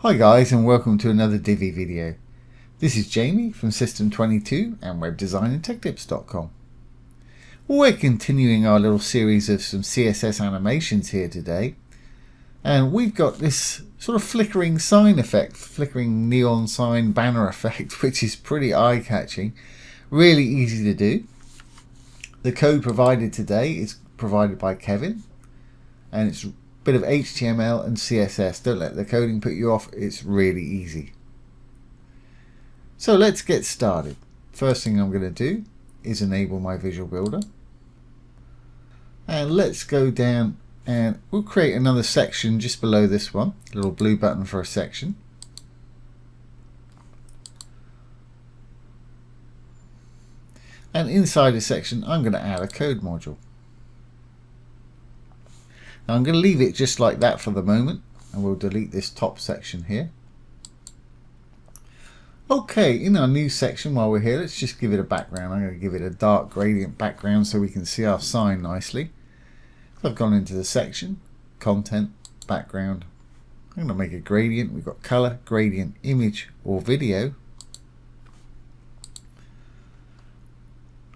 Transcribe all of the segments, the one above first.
Hi guys, and welcome to another Divi video. This is Jamie from System22 and webdesignandtechtips.com. We're continuing our little series of some CSS animations here today, and we've got this sort of flickering sign effect, flickering neon sign banner effect, which is pretty eye-catching, really easy to do. The code provided today is provided by Kevin, and it's bit of HTML and CSS. Don't let the coding put you off, it's really easy. So let's get started. First thing I'm going to do is enable my visual builder, and let's go down and we'll create another section just below this one, a little blue button for a section. And inside the section I'm going to add a code module. Now I'm going to leave it just like that for the moment, and we'll delete this top section here. Okay, in our new section, while we're here, let's just give it a background. I'm going to give it a dark gradient background so we can see our sign nicely. So I've gone into the section, content, background. I'm going to make a gradient. We've got color, gradient, image or video.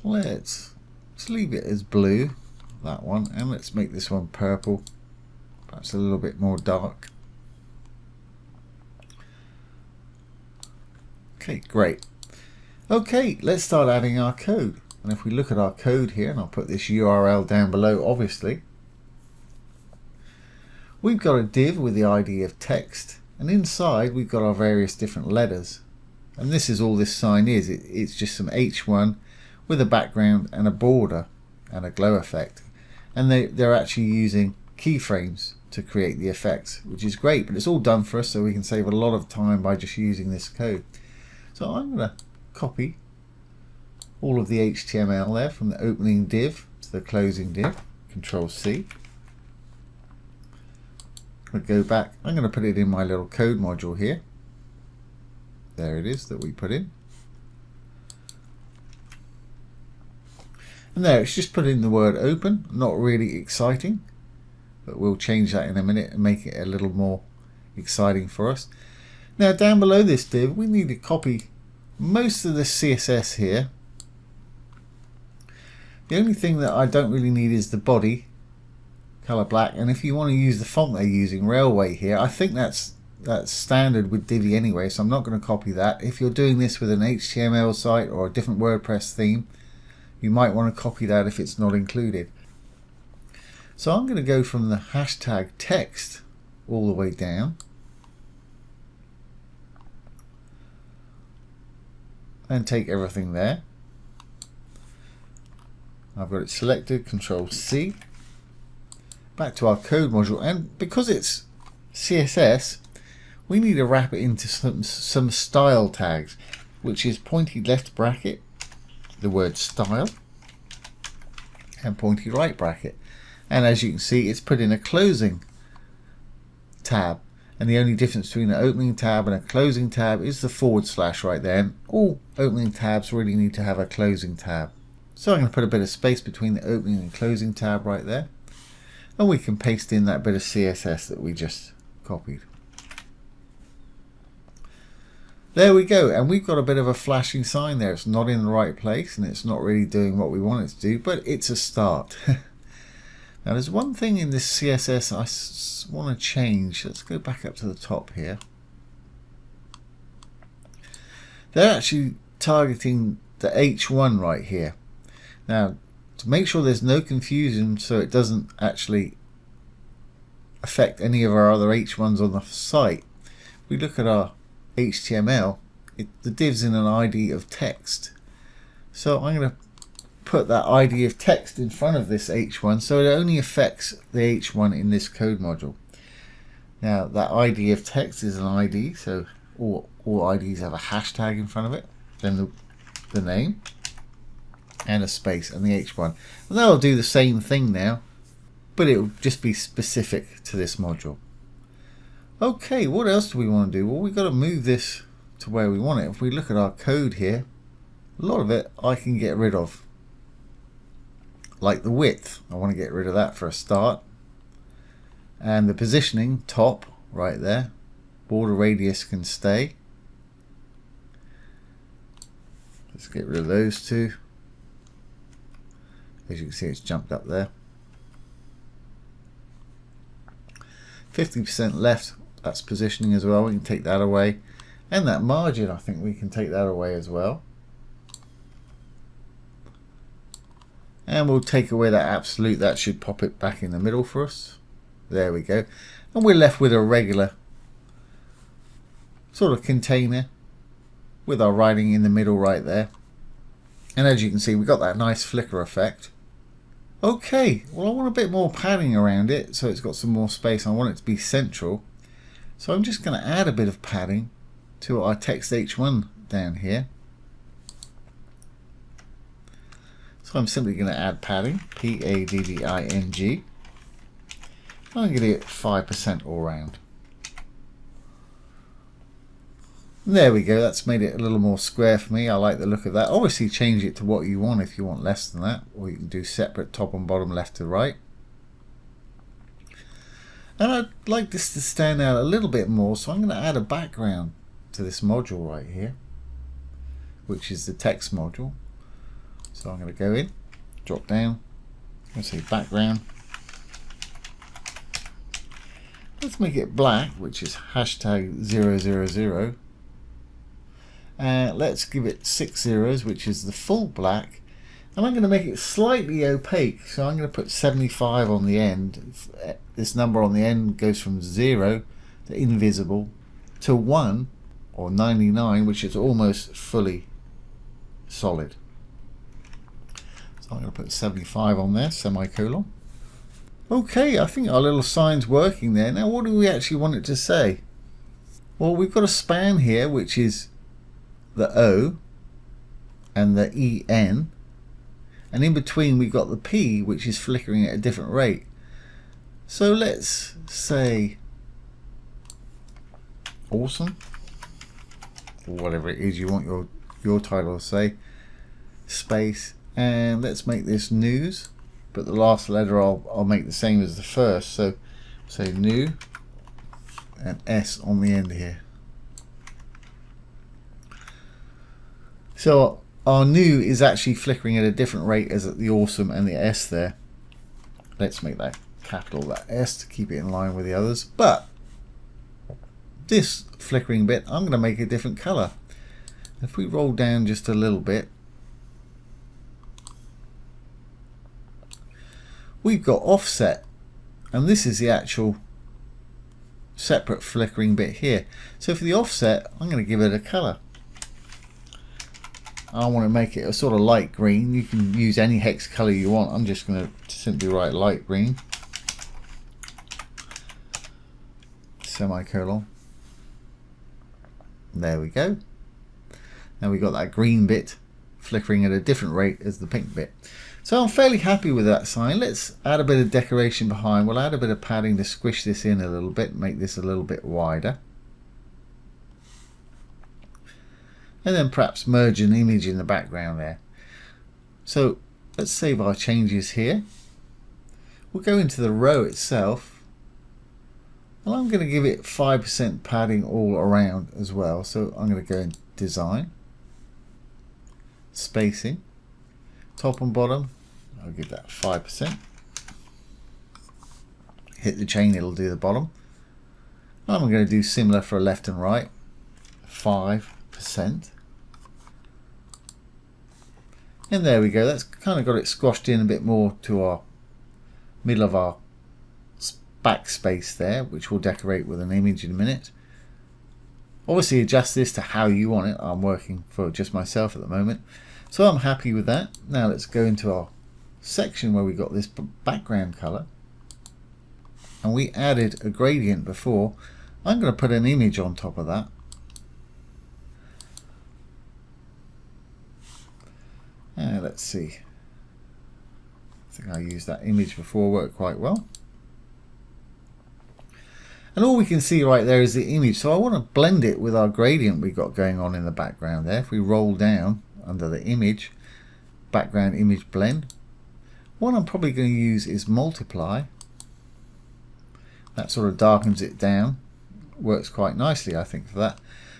Let's leave it as blue, that one, and let's make this one purple, perhaps a little bit more dark. Okay, great. Okay, let's start adding our code. And if we look at our code here, and I'll put this URL down below obviously, we've got a div with the ID of text, and inside we've got our various different letters, and this is all this sign is. It's just some H1 with a background and a border and a glow effect. And they're actually using keyframes to create the effects, which is great, but it's all done for us, so we can save a lot of time by just using this code. So I'm going to copy all of the HTML there from the opening div to the closing div, Control C. I'm going to go back, I'm going to put it in my little code module here. There it is that we put in. And there, it's just put in the word open, not really exciting, but we'll change that in a minute and make it a little more exciting for us. Now down below this div, we need to copy most of the CSS here. The only thing that I don't really need is the body, color black, and if you want to use the font they're using, Railway here, I think that's standard with Divi anyway, so I'm not going to copy that. If you're doing this with an HTML site or a different WordPress theme, you might want to copy that if it's not included. So I'm going to go from the hashtag text all the way down, and take everything there. I've got it selected, Control C. Back to our code module, and because it's CSS, we need to wrap it into some style tags, which is pointy left bracket, the word style, and pointy right bracket, and as you can see it's put in a closing tab, and the only difference between an opening tab and a closing tab is the / right there, and all opening tabs really need to have a closing tab. So I'm going to put a bit of space between the opening and closing tab right there, and we can paste in that bit of CSS that we just copied. There we go, and we've got a bit of a flashing sign there. It's not in the right place and it's not really doing what we want it to do, but it's a start. Now there's one thing in this CSS I want to change. Let's go back up to the top here. They're actually targeting the H1 right here. Now to make sure there's no confusion so it doesn't actually affect any of our other H1s on the site, we look at our HTML, the div's in an ID of text. So I'm going to put that ID of text in front of this H1 so it only affects the H1 in this code module. Now that ID of text is an ID, so all IDs have a hashtag in front of it, then the name and a space and the H1. And that'll do the same thing now, but it will just be specific to this module. Okay, what else do we want to do? Well, we've got to move this to where we want it. If we look at our code here, a lot of it I can get rid of. Like the width, I want to get rid of that for a start. And the positioning, top, right there, Border radius can stay. Let's get rid of those two. As you can see, it's jumped up there. 50% left, that's positioning as well. We can take that away. And that margin, I think we can take that away as well. And we'll take away that absolute. That should pop it back in the middle for us. There we go. And we're left with a regular sort of container with our writing in the middle right there. And as you can see, we got that nice flicker effect. Okay, well, I want a bit more padding around it so it's got some more space. I want it to be central. So I'm just going to add a bit of padding to our text H1 down here. So I'm simply going to add padding, P-A-D-D-I-N-G. I'm going to get it 5% all round. There we go, that's made it a little more square for me. I like the look of that. Obviously change it to what you want if you want less than that, or you can do separate top and bottom, left to right. And I'd like this to stand out a little bit more, so I'm going to add a background to this module right here, which is the text module. So I'm going to go in, drop down, let's say background. Let's make it black, which is #000. Let's give it 6 zeros, which is the full black. And I'm going to make it slightly opaque, so I'm going to put 75 on the end. This number on the end goes from 0 to invisible to 1 or 99, which is almost fully solid. So I'm going to put 75 on there, semicolon. Okay, I think our little sign's working there. Now what do we actually want it to say? Well, we've got a span here, which is the O and the EN, and in between we've got the P, which is flickering at a different rate. So let's say awesome, or whatever it is you want your title to say, space, and let's make this news, but the last letter I'll make the same as the first, so say new and S on the end here. So our new is actually flickering at a different rate as the awesome and the S there. Let's make that capital, that S, to keep it in line with the others. But this flickering bit, I'm going to make a different color. If we roll down just a little bit, we've got offset, and this is the actual separate flickering bit here. So for the offset, I'm going to give it a color. I want to make it a sort of light green. You can use any hex color you want. I'm just going to simply write light green, semicolon. There we go. Now we've got that green bit flickering at a different rate as the pink bit. So I'm fairly happy with that sign. Let's add a bit of decoration behind. We'll add a bit of padding to squish this in a little bit, make this a little bit wider. And then perhaps merge an image in the background there. So let's save our changes here. We'll go into the row itself, and I'm going to give it 5% padding all around as well. So I'm going to go in design, spacing, top and bottom, I'll give that 5%. Hit the chain, it'll do the bottom. I'm going to do similar for left and right, 5%. And there we go, that's kind of got it squashed in a bit more to our middle of our backspace there, which we'll decorate with an image in a minute. Obviously adjust this to how you want it. I'm working for just myself at the moment, so I'm happy with that. Now let's go into our section where we got this background color, and we added a gradient before. I'm going to put an image on top of that. Let's see, I think I used that image before, worked quite well. And all we can see right there is the image, so I want to blend it with our gradient we've got going on in the background there. If we roll down under the image, background image blend, what I'm probably going to use is multiply. That sort of darkens it down, works quite nicely, I think, for that.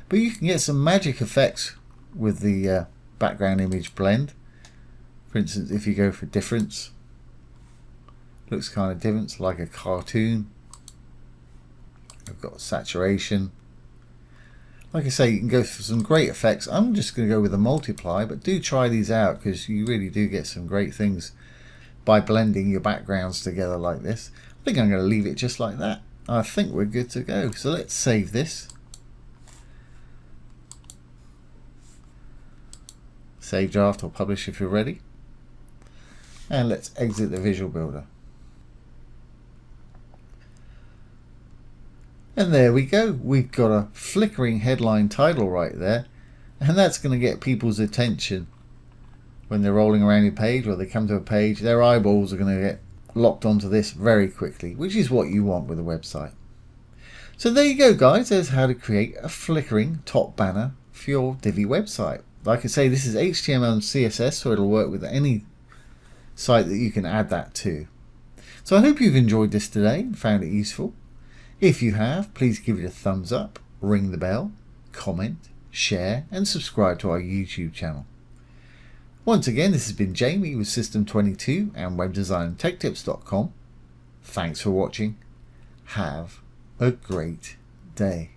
But you can get some magic effects with the background image blend. For instance, if you go for difference, looks kind of different, like a cartoon. I've got saturation. Like I say, you can go for some great effects. I'm just going to go with a multiply, but do try these out because you really do get some great things by blending your backgrounds together like this. I think I'm going to leave it just like that. I think we're good to go. So let's save this. Save draft or publish if you're ready. And let's exit the Visual Builder. And there we go. We've got a flickering headline title right there. And that's going to get people's attention when they're rolling around your page or they come to a page. Their eyeballs are going to get locked onto this very quickly, which is what you want with a website. So there you go, guys. There's how to create a flickering top banner for your Divi website. Like I say, this is HTML and CSS, so it'll work with any site that you can add that to. So I hope you've enjoyed this today and found it useful. If you have, please give it a thumbs up, ring the bell, comment, share, and subscribe to our YouTube channel. Once again, this has been Jamie with System22 and WebDesignTechTips.com. Thanks for watching. Have a great day.